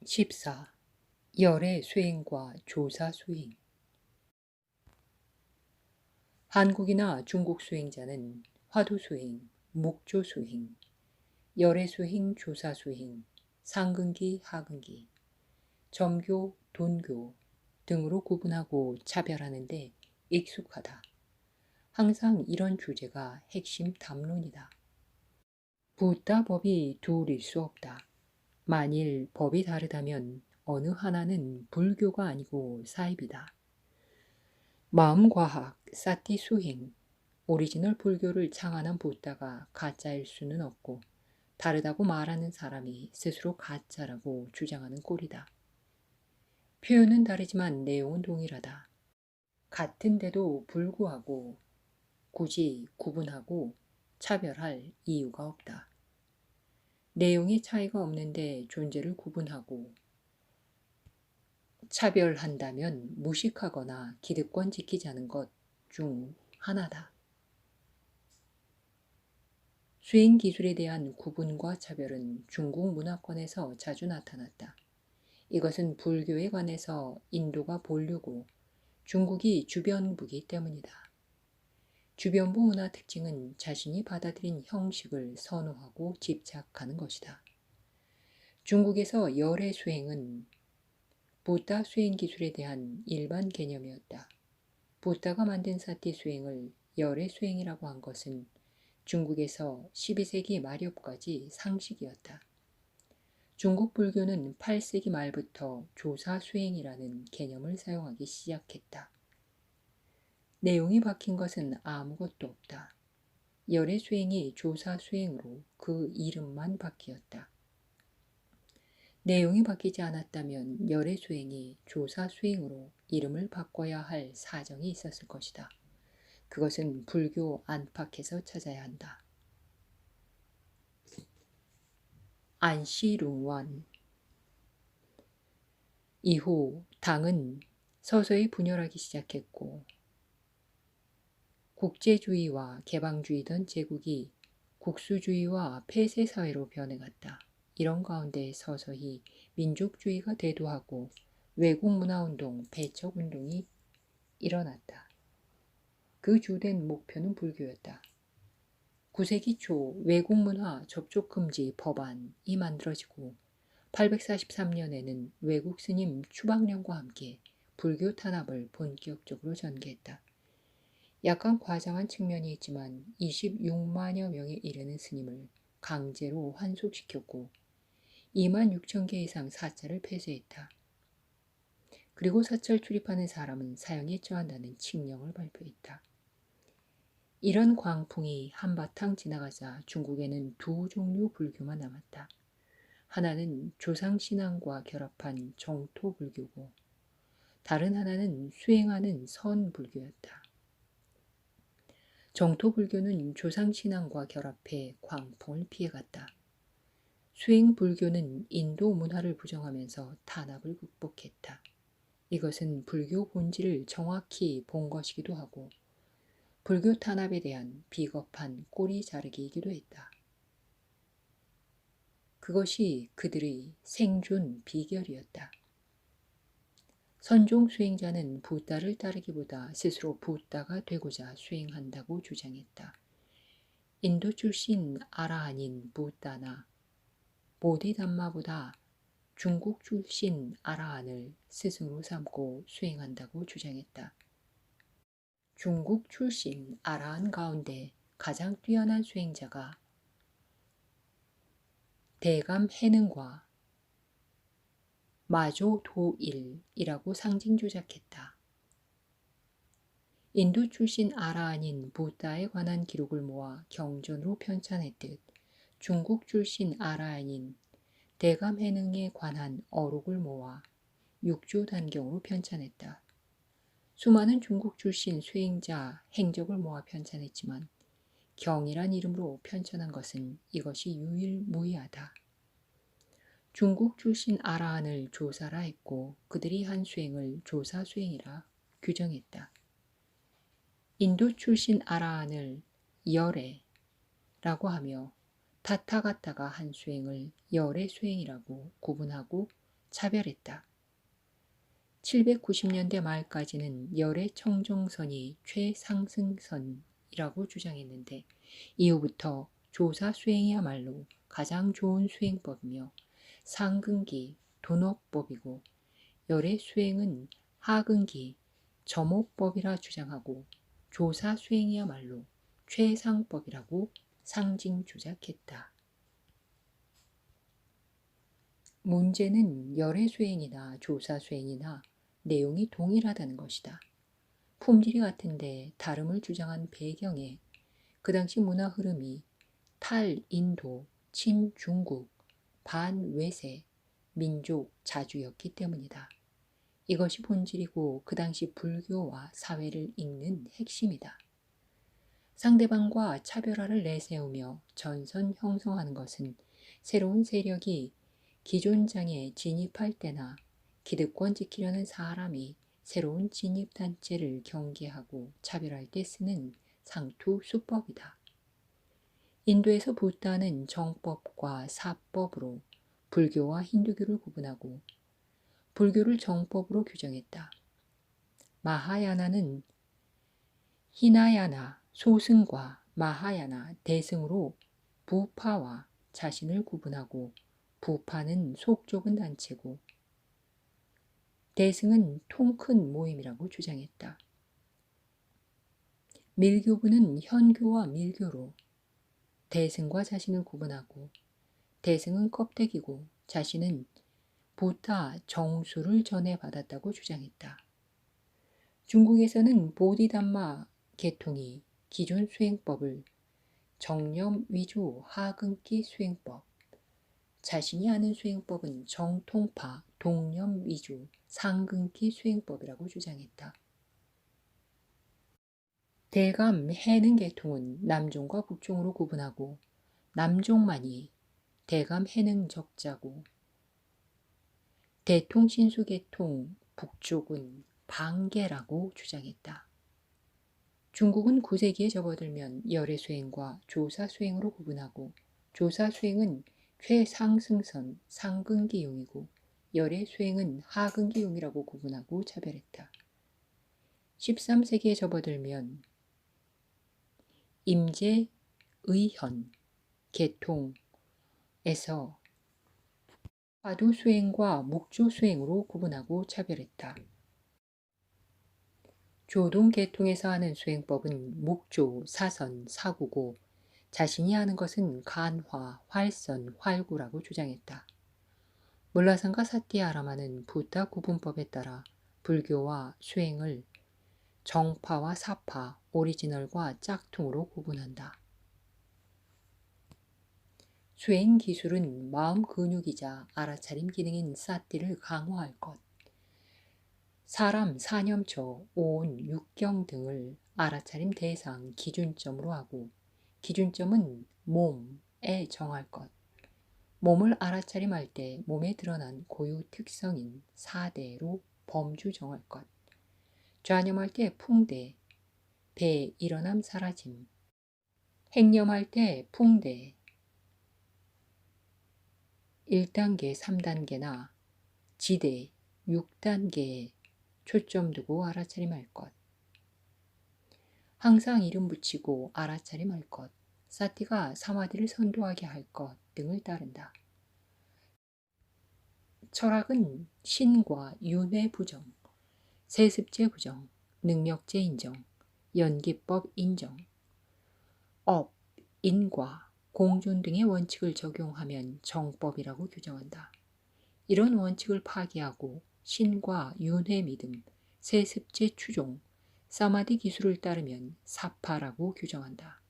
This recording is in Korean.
14. 열의 수행과 조사 수행. 한국이나 중국 수행자는 화두 수행, 목조 수행, 열의 수행, 조사 수행, 상근기, 하근기, 점교, 돈교 등으로 구분하고 차별하는데 익숙하다. 항상 이런 주제가 핵심 담론이다. 붓다 법이 둘일 수 없다. 만일 법이 다르다면 어느 하나는 불교가 아니고 사입이다. 마음과학, 사티 수행, 오리지널 불교를 창안한 붓다가 가짜일 수는 없고 다르다고 말하는 사람이 스스로 가짜라고 주장하는 꼴이다. 표현은 다르지만 내용은 동일하다. 같은데도 불구하고 굳이 구분하고 차별할 이유가 없다. 내용의 차이가 없는데 존재를 구분하고 차별한다면 무식하거나 기득권 지키자는 것 중 하나다. 수행 기술에 대한 구분과 차별은 중국 문화권에서 자주 나타났다. 이것은 불교에 관해서 인도가 본류고 중국이 주변부기 때문이다. 주변부 문화 특징은 자신이 받아들인 형식을 선호하고 집착하는 것이다. 중국에서 열의 수행은 붓다 수행 기술에 대한 일반 개념이었다. 붓다가 만든 사티 수행을 열의 수행이라고 한 것은 중국에서 12세기 말엽까지 상식이었다. 중국 불교는 8세기 말부터 조사 수행이라는 개념을 사용하기 시작했다. 내용이 바뀐 것은 아무것도 없다. 열의 수행이 조사 수행으로 그 이름만 바뀌었다. 내용이 바뀌지 않았다면 열의 수행이 조사 수행으로 이름을 바꿔야 할 사정이 있었을 것이다. 그것은 불교 안팎에서 찾아야 한다. 안시룽원. 이후 당은 서서히 분열하기 시작했고 국제주의와 개방주의던 제국이 국수주의와 폐쇄사회로 변해갔다. 이런 가운데 서서히 민족주의가 대두하고 외국문화운동, 배척운동이 일어났다. 그 주된 목표는 불교였다. 9세기 초 외국문화 접촉금지 법안이 만들어지고 843년에는 외국 스님 추방령과 함께 불교 탄압을 본격적으로 전개했다. 약간 과장한 측면이 있지만 26만여 명에 이르는 스님을 강제로 환속시켰고 2만 6천 개 이상 사찰을 폐쇄했다. 그리고 사찰 출입하는 사람은 사형에 처한다는 칙령을 발표했다. 이런 광풍이 한바탕 지나가자 중국에는 두 종류 불교만 남았다. 하나는 조상신앙과 결합한 정토불교고 다른 하나는 수행하는 선불교였다. 정토불교는 조상신앙과 결합해 광풍을 피해갔다. 수행불교는 인도 문화를 부정하면서 탄압을 극복했다. 이것은 불교 본질을 정확히 본 것이기도 하고 불교 탄압에 대한 비겁한 꼬리 자르기이기도 했다. 그것이 그들의 생존 비결이었다. 선종 수행자는 붓다를 따르기보다 스스로 붓다가 되고자 수행한다고 주장했다. 인도 출신 아라한인 붓다나 보디담마보다 중국 출신 아라한을 스승으로 삼고 수행한다고 주장했다. 중국 출신 아라한 가운데 가장 뛰어난 수행자가 대감 해능과 마조도일이라고 상징 조작했다. 인도 출신 아라한인 붓다에 관한 기록을 모아 경전으로 편찬했듯 중국 출신 아라한인 대감 해능에 관한 어록을 모아 육조 단경으로 편찬했다. 수많은 중국 출신 수행자 행적을 모아 편찬했지만 경이란 이름으로 편찬한 것은 이것이 유일무이하다. 중국 출신 아라한을 조사라 했고 그들이 한 수행을 조사 수행이라 규정했다. 인도 출신 아라한을 열애라고 하며 타타가타가 한 수행을 열애 수행이라고 구분하고 차별했다. 790년대 말까지는 열의 청정선이 최상승선이라고 주장했는데 이후부터 조사 수행이야말로 가장 좋은 수행법이며 상근기 도노법이고 열의 수행은 하근기 점호법이라 주장하고 조사 수행이야말로 최상법이라고 상징 조작했다. 문제는 열의 수행이나 조사 수행이나 내용이 동일하다는 것이다. 품질이 같은데 다름을 주장한 배경에 그 당시 문화 흐름이 탈인도, 친중국, 반외세, 민족 자주였기 때문이다. 이것이 본질이고 그 당시 불교와 사회를 읽는 핵심이다. 상대방과 차별화를 내세우며 전선 형성하는 것은 새로운 세력이 기존장에 진입할 때나 기득권 지키려는 사람이 새로운 진입단체를 경계하고 차별할 때 쓰는 상투 수법이다. 인도에서 부다는 정법과 사법으로 불교와 힌두교를 구분하고 불교를 정법으로 규정했다. 마하야나는 히나야나 소승과 마하야나 대승으로 부파와 자신을 구분하고 부파는 속 좁은 단체고 대승은 통 큰 모임이라고 주장했다. 밀교부는 현교와 밀교로 대승과 자신을 구분하고 대승은 껍데기고 자신은 부타 정수를 전해받았다고 주장했다. 중국에서는 보디담마 계통이 기존 수행법을 정념 위주 하근기 수행법, 자신이 아는 수행법은 정통파 동념 위주 상근기 수행법이라고 주장했다. 대감 해능 계통은 남종과 북종으로 구분하고 남종만이 대감 해능 적자고 대통신수 계통 북쪽은 방계라고 주장했다. 중국은 9세기에 접어들면 열의 수행과 조사 수행으로 구분하고 조사 수행은 최상승선 상근기용이고 열의 수행은 하근기용이라고 구분하고 차별했다. 13세기에 접어들면 임제의현 계통에서 화두 수행과 목조 수행으로 구분하고 차별했다. 조동 계통에서 하는 수행법은 목조, 사선, 사구고 자신이 하는 것은 간화, 활선, 활구라고 주장했다. 물라산과 사띠아라마는 부타 구분법에 따라 불교와 수행을 정파와 사파, 오리지널과 짝퉁으로 구분한다. 수행 기술은 마음 근육이자 알아차림 기능인 사띠를 강화할 것, 사람, 사념처, 온, 육경 등을 알아차림 대상, 기준점으로 하고 기준점은 몸에 정할 것, 몸을 알아차림할 때 몸에 드러난 고유 특성인 사대로 범주 정할 것, 좌념할 때 풍대, 배, 일어남 사라짐, 행념할 때 풍대, 1단계, 3단계나 지대, 6단계에 초점 두고 알아차림할 것, 항상 이름 붙이고 알아차림할 것, 사티가 사마디를 선도하게 할 것 등을 따른다. 철학은 신과 윤회 부정, 세습제 부정, 능력제 인정, 연기법 인정, 업, 인과, 공존 등의 원칙을 적용하면 정법이라고 규정한다. 이런 원칙을 파기하고 신과 윤회 믿음, 세습제 추종, 사마디 기술을 따르면 사파라고 규정한다.